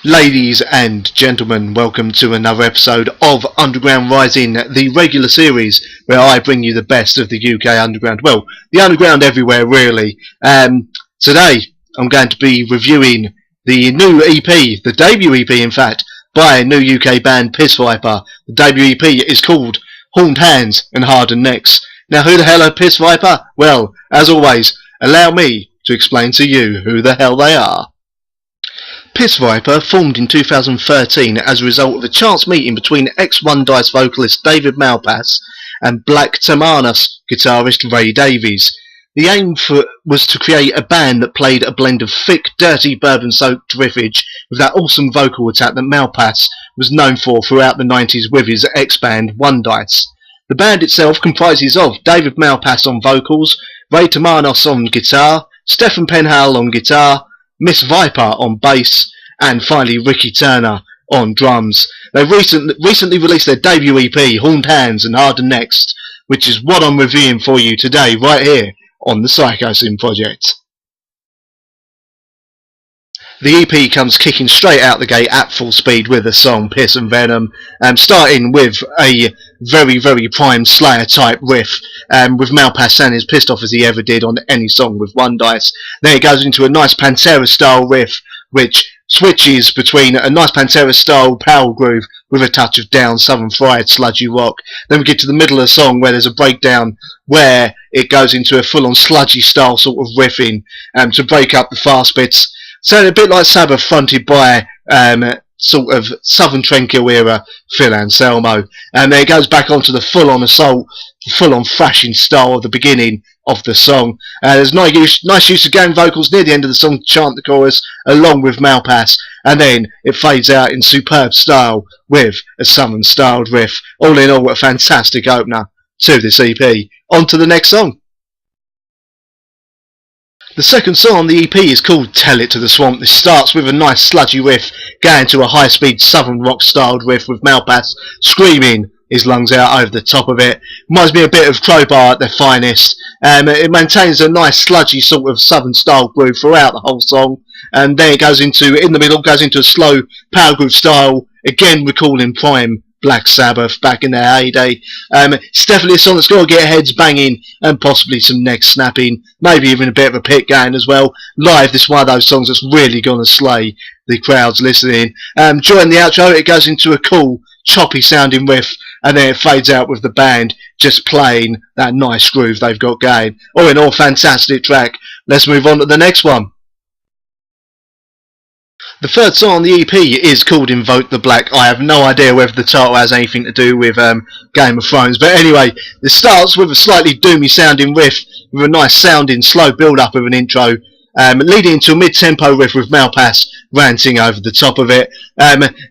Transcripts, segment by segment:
Ladies and gentlemen, welcome to another episode of Underground Rising, the regular series where I bring you the best of the UK Underground. Well, the Underground everywhere, really. Today, I'm going to be reviewing the new EP, the debut EP, in fact, by a new UK band, Piss Viper. The debut EP is called Horned Hands and Hardened Necks. Now, who the hell are Piss Viper? Well, as always, allow me to explain to you who the hell they are. Piss Viper formed in 2013 as a result of a chance meeting between ex-One Dice vocalist David Malpass and Black Temanus guitarist Ray Davies. The aim was to create a band that played a blend of thick, dirty, bourbon-soaked riffage with that awesome vocal attack that Malpass was known for throughout the 90s with his ex-band One Dice. The band itself comprises of David Malpass on vocals, Ray Temanus on guitar, Stefan Penhale on guitar, Miss Viper on bass, and finally Ricky Turner on drums. They recently released their debut EP, Horned Hands and Hardened Necks, which is what I'm reviewing for you today, right here on the Psychosin project. The EP comes kicking straight out the gate at full speed with the song Piss and Venom, starting with a very, very prime Slayer type riff, with Malpass sounding as pissed off as he ever did on any song with One Dice. Then it goes into a nice Pantera style riff, which switches between a nice Pantera style power groove with a touch of down southern fried sludgy rock. Then we get to the middle of the song where there's a breakdown where it goes into a full on sludgy style sort of riffing to break up the fast bits. Sounding a bit like Sabbath, fronted by sort of Southern Tranquil era Phil Anselmo. And then it goes back onto the full-on assault, full-on thrashing style of the beginning of the song. There's nice use of gang vocals near the end of the song to chant the chorus along with Malpass. And then it fades out in superb style with a Southern-styled riff. All in all, a fantastic opener to this EP. On to the next song. The second song on the EP is called Tell It to the Swamp. This starts with a nice sludgy riff, going to a high-speed southern rock-styled riff with Malpass screaming his lungs out over the top of it. Reminds me a bit of Crowbar at their finest. It maintains a nice sludgy sort of southern-style groove throughout the whole song, and then it goes into, in the middle, goes into a slow power groove style, again recalling prime Black Sabbath back in their heyday. It's definitely a song that's got to get heads banging and possibly some necks snapping, maybe even a bit of a pit going as well. Live, this is one of those songs that's really going to slay the crowds listening. During the outro, it goes into a cool, choppy sounding riff, and then it fades out with the band just playing that nice groove they've got going. All in all, fantastic track. Let's move on to the next one. The third song on the EP is called Invoke The Black. I have no idea whether the title has anything to do with Game of Thrones, but anyway, it starts with a slightly doomy sounding riff with a nice sounding slow build up of an intro, leading into a mid-tempo riff with Malpass ranting over the top of it.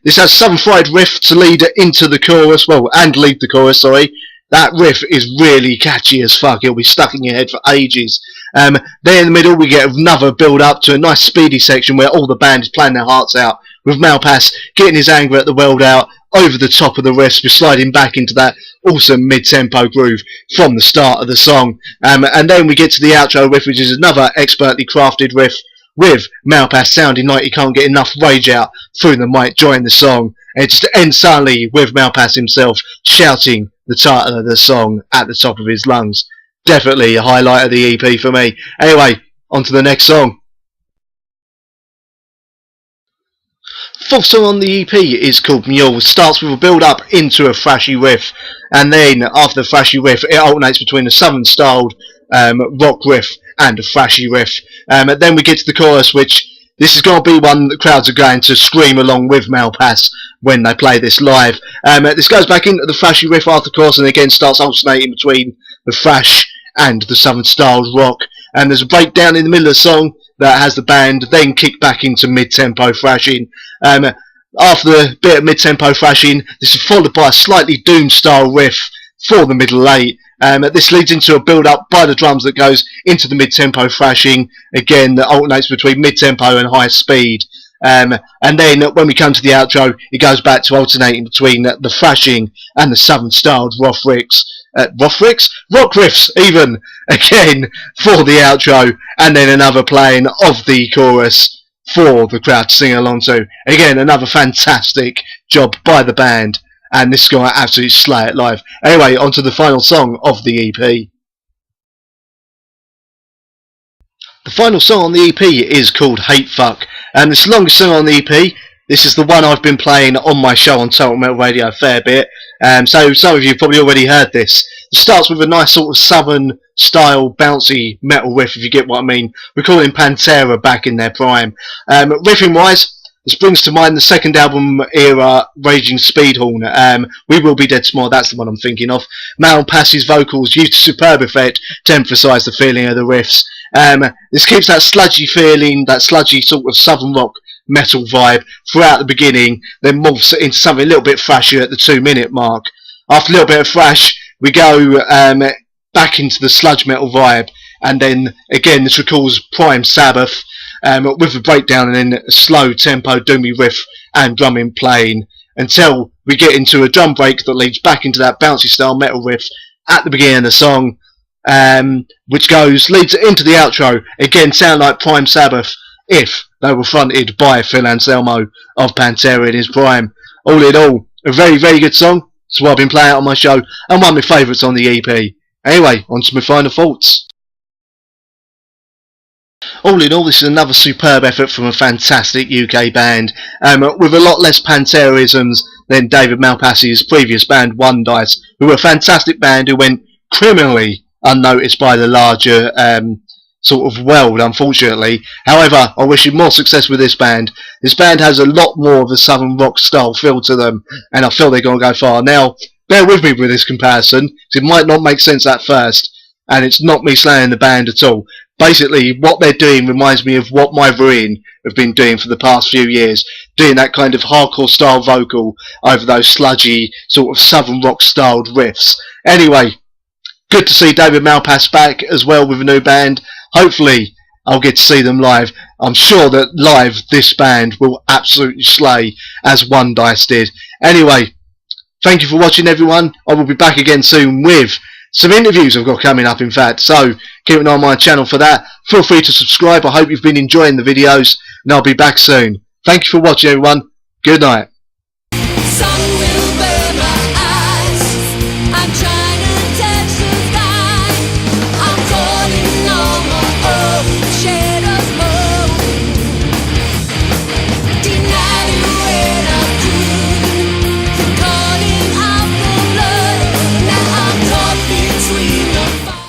This has Southern Fried riff to lead into the chorus, lead the chorus, sorry. That riff is really catchy as fuck. It'll be stuck in your head for ages. Then in the middle we get another build up to a nice speedy section where all the band is playing their hearts out, with Malpass getting his anger at the world out over the top of the riff, just sliding back into that awesome mid-tempo groove from the start of the song. And then we get to the outro riff, which is another expertly crafted riff with Malpass sounding like he can't get enough rage out through the mic during the song. And it just ends suddenly with Malpass himself shouting the title of the song at the top of his lungs. Definitely a highlight of the EP for me. Anyway, on to the next song. Fourth song on the EP is called Mule. It starts with a build up into a thrashy riff, and then after the thrashy riff it alternates between a southern styled rock riff and a thrashy riff. Then we get to the chorus, which this is going to be one that crowds are going to scream along with Malpass when they play this live. This goes back into the thrashy riff after the chorus and again starts alternating between the thrash and the southern styled rock. And there's a breakdown in the middle of the song that has the band then kick back into mid-tempo thrashing. After the bit of mid-tempo thrashing, this is followed by a slightly doom style riff for the middle eight. This leads into a build-up by the drums that goes into the mid-tempo thrashing, again that alternates between mid-tempo and high speed. And then when we come to the outro, it goes back to alternating between the thrashing and the southern-styled rock riffs even, again, for the outro, and then another playing of the chorus for the crowd to sing along to. Again, another fantastic job by the band, and this guy absolutely slay it live. Anyway, on to the final song of the EP. The final song on the EP is called Hatefuck, and it's the longest song on the EP. This is the one I've been playing on my show on Total Metal Radio a fair bit, so some of you probably already heard this. It starts with a nice sort of southern style bouncy metal riff, if you get what I mean. We're calling Pantera back in their prime. Riffing wise, this brings to mind the second album era Raging Speedhorn. We Will Be Dead Tomorrow, that's the one I'm thinking of. Mastepiece's vocals used a superb effect to emphasise the feeling of the riffs. This keeps that sludgy feeling, that sludgy sort of southern rock metal vibe throughout the beginning, then morphs into something a little bit thrashier at the 2-minute mark. After a little bit of thrash, we go back into the sludge metal vibe, and then again this recalls Prime Sabbath with a breakdown and then a slow tempo doomy riff and drumming playing until we get into a drum break that leads back into that bouncy style metal riff at the beginning of the song, which leads into the outro. Again, sound like Prime Sabbath if they were fronted by Phil Anselmo of Pantera in his prime. All in all, a very, very good song. It's what I've been playing out on my show, and one of my favourites on the EP. Anyway, on to my final thoughts. All in all, this is another superb effort from a fantastic UK band, with a lot less Pantera-isms than David Malpasse's previous band, One Dice, who were a fantastic band who went criminally unnoticed by the larger sort of world, unfortunately. However, I wish you more success with this band. This band has a lot more of a southern rock style feel to them, and I feel they're going to go far. Now, bear with me with this comparison, because it might not make sense at first, and it's not me slaying the band at all. Basically, what they're doing reminds me of what My Ruin have been doing for the past few years, doing that kind of hardcore style vocal over those sludgy, sort of southern rock styled riffs. Anyway, good to see David Malpass back as well with a new band. Hopefully I'll get to see them live. I'm sure that live this band will absolutely slay as One Dice did. Anyway, thank you for watching, everyone. I will be back again soon with some interviews I've got coming up, in fact, so keep an eye on my channel for that. Feel free to subscribe. I hope you've been enjoying the videos, and I'll be back soon. Thank you for watching, everyone. Good night.